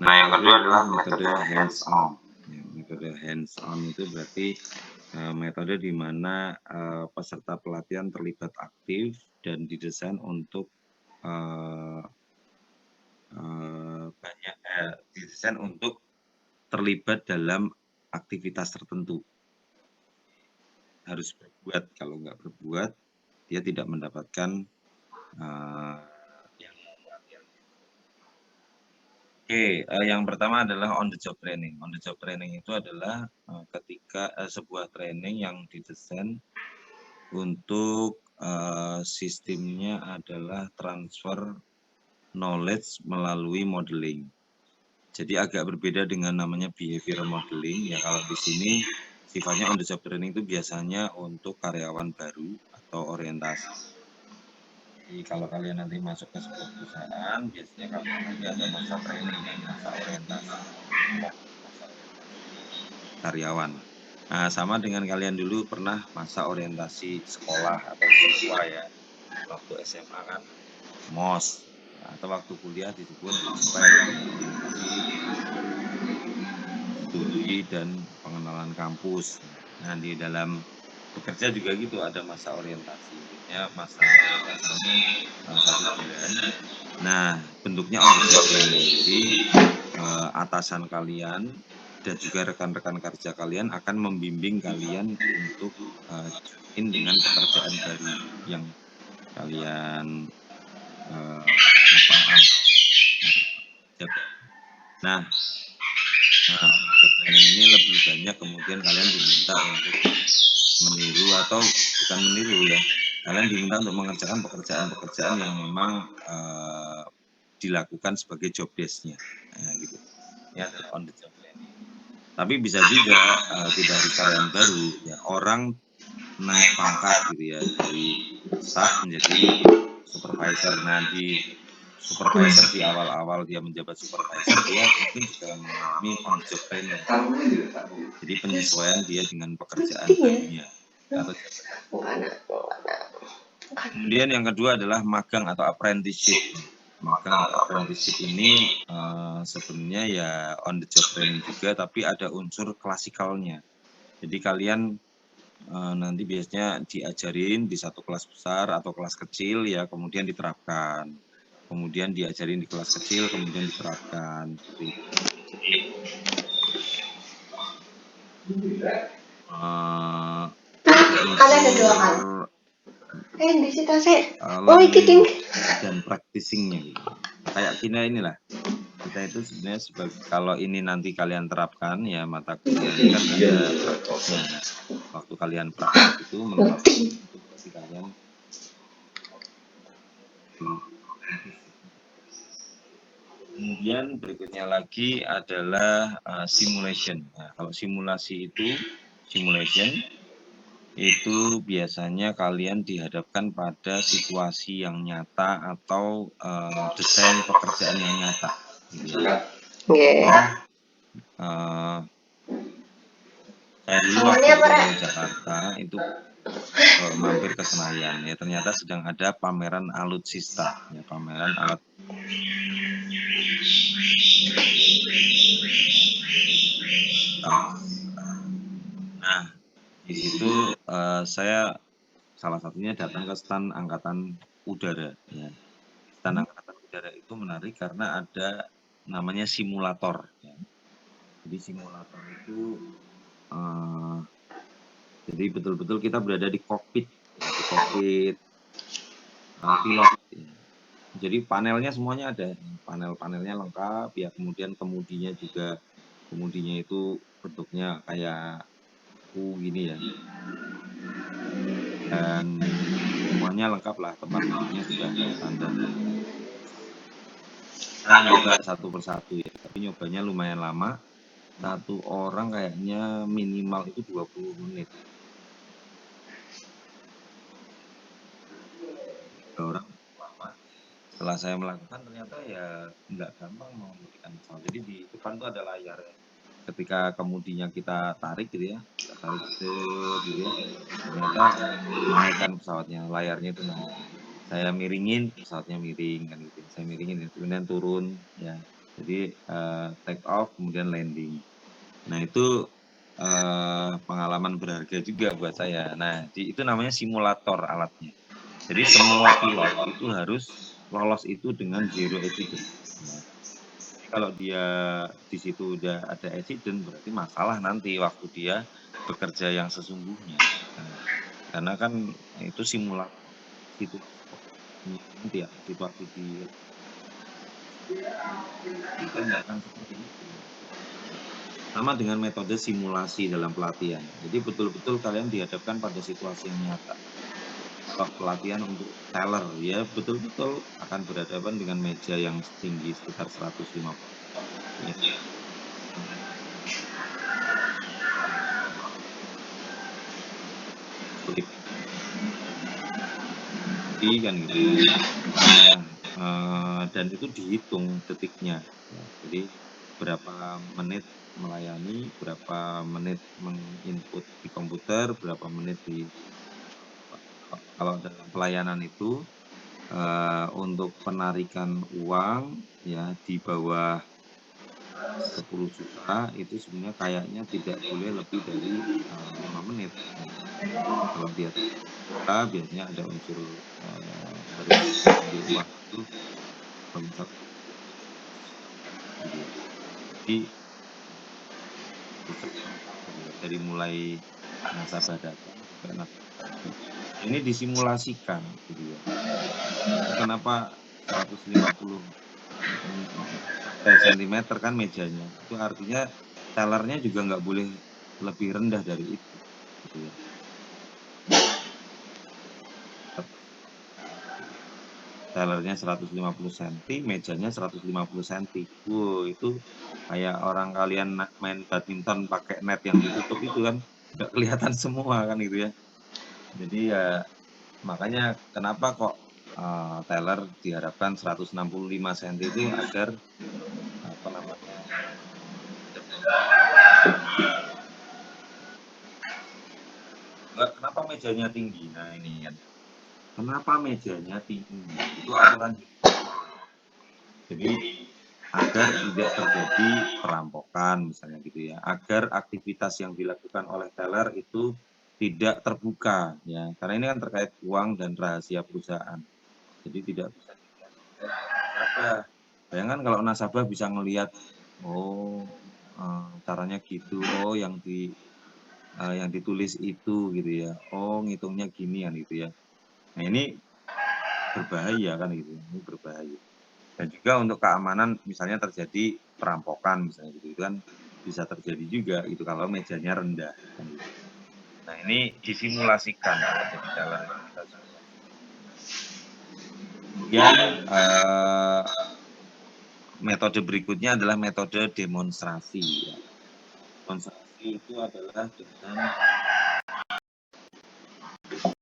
Nah, yang kedua adalah metode hands on. Ya, metode hands on itu berarti metode di mana peserta pelatihan terlibat aktif dan didesain untuk didesain untuk terlibat dalam aktivitas tertentu. Harus berbuat, kalau nggak berbuat dia tidak mendapatkan yang pelatihan. Oke, yang pertama adalah on the job training. On the job training itu adalah ketika sebuah training yang didesain untuk sistemnya adalah transfer knowledge melalui modeling. Jadi agak berbeda dengan namanya behavioral modeling. Ya, kalau di sini sifatnya on the job training itu biasanya untuk karyawan baru atau orientasi. Jadi kalau kalian nanti masuk ke sebuah perusahaan, biasanya kalian nanti ada masa training, masa orientasi karyawan. Nah, sama dengan kalian dulu pernah masa orientasi sekolah atau siswa ya. Waktu SMA kan MOS, atau waktu kuliah disebut SPEK, orientasi studi dan pengenalan kampus. Nah, di dalam bekerja juga gitu, ada masa orientasi. Ya, masa orientasi ini 1 bulan. Nah, bentuknya on the job training. Jadi atasan kalian dan juga rekan-rekan kerja kalian akan membimbing kalian untuk join dengan pekerjaan baru yang kalian Nah, training ini lebih banyak kemudian kalian diminta untuk meniru atau bukan meniru ya, kalian diminta untuk mengerjakan pekerjaan-pekerjaan yang memang dilakukan sebagai job desk-nya. Nah, gitu. Ya, on the job training. Tapi bisa juga tidak harus karyawan baru, ya orang naik pangkat gitu ya, dari staff menjadi supervisor. Nah, di supervisor di awal-awal dia menjabat supervisor, dia mungkin juga mengalami on job training. Jadi penyesuaian dia dengan pekerjaan barunya. Kemudian yang kedua adalah magang atau apprenticeship. Magang atau apprenticeship ini sebenarnya ya on the job training juga, tapi ada unsur klasikalnya. Jadi kalian nanti biasanya diajarin di satu kelas besar atau kelas kecil ya, kemudian diterapkan. Kemudian diajarin di kelas kecil, kemudian diterapkan. Ada 2 kali. Di situ sih. Oh, learning dan practicing-nya gitu. Kayak inilah. Kita itu sebenarnya sebagai, kalau ini nanti kalian terapkan ya, mata kuliah ini kan ada praktiknya. Waktu kalian praktik itu menerapkan itu berarti kalian Kemudian berikutnya lagi adalah simulation. Nah, kalau simulasi itu biasanya kalian dihadapkan pada situasi yang nyata atau desain pekerjaan yang nyata. Gitu ya. Saya dulu waktu di Jakarta itu mampir ke Senayan ya, ternyata sedang ada pameran alutsista ya, pameran alat. Nah, di situ saya salah satunya datang ke stand Angkatan Udara ya. Stand Angkatan Udara itu menarik karena ada namanya simulator ya. Jadi simulator itu jadi betul-betul kita berada di kokpit pilot ya. Jadi panelnya semuanya ada, panel-panelnya lengkap ya, kemudian kemudinya itu bentuknya kayak U gini ya, dan semuanya lengkap lah, tempat duduknya sudah standar. Saya nyoba satu persatu ya, tapi nyobanya lumayan lama, satu orang kayaknya minimal itu 20 menit. Orang lama. Setelah saya melakukan ternyata ya nggak gampang mengemudikan pesawat. Jadi di depan tuh ada layar ya. Ketika kemudinya kita tarik gitu ya, ternyata naikkan pesawatnya, layarnya itu naik. Saya miringin, pesawatnya miring kan gitu. Saya miringin, kemudian turun ya. Jadi take off kemudian landing. Nah itu pengalaman berharga juga buat saya. Nah itu namanya simulator alatnya. Jadi semua pilot itu harus lolos itu dengan zero accident. Ya. Jadi kalau dia di situ udah ada accident berarti masalah nanti waktu dia bekerja yang sesungguhnya. Nah, karena kan itu simulator situasi nanti ya situasi di kita nggak akan seperti itu. Sama dengan metode simulasi dalam pelatihan. Jadi betul-betul kalian dihadapkan pada situasi yang nyata. Kalau pelatihan untuk teller ya betul-betul akan berhadapan dengan meja yang tinggi sekitar 150 ya. Sulit kan gitu. Dan itu dihitung detiknya. Ya. Jadi berapa menit melayani, berapa menit menginput di komputer, berapa menit di kalau dalam pelayanan itu untuk penarikan uang ya di bawah 10 juta itu sebenarnya kayaknya tidak boleh lebih dari 5 menit. Ya. Kalau dia biasanya ada unsur harus ambil uang itu misal gitu ya. Jadi dari mulai nasabah datang sampai nasabah pergi. Ini disimulasikan gitu ya. Kenapa 150 cm kan mejanya? Itu artinya tellernya juga nggak boleh lebih rendah dari itu gitu ya. Tellernya 150 cm, mejanya 150 cm. Wow, itu kayak orang kalian main badminton pakai net yang ditutup itu kan nggak kelihatan semua kan gitu ya. Jadi ya makanya kenapa kok teller diharapkan 165 cm itu agar apa namanya kenapa mejanya tinggi? Nah ini kan kenapa mejanya tinggi? Itu aturan. Jadi agar tidak terjadi perampokan misalnya gitu ya, agar aktivitas yang dilakukan oleh teller itu tidak terbuka ya, karena ini kan terkait uang dan rahasia perusahaan. Jadi tidak bisa dilihat oleh nasabah. Bayangkan kalau nasabah bisa ngelihat, oh caranya gitu, oh yang ditulis itu gitu ya, oh ngitungnya gini kan gitu ya. Nah ini berbahaya kan gitu, ini berbahaya. Dan juga untuk keamanan misalnya terjadi perampokan misalnya gitu, itu kan bisa terjadi juga gitu kalau mejanya rendah kan gitu. Nah ini disimulasikan kalau jadi teller itu kita simulasikan. Kemudian metode berikutnya adalah metode demonstrasi ya. Demonstrasi itu adalah dengan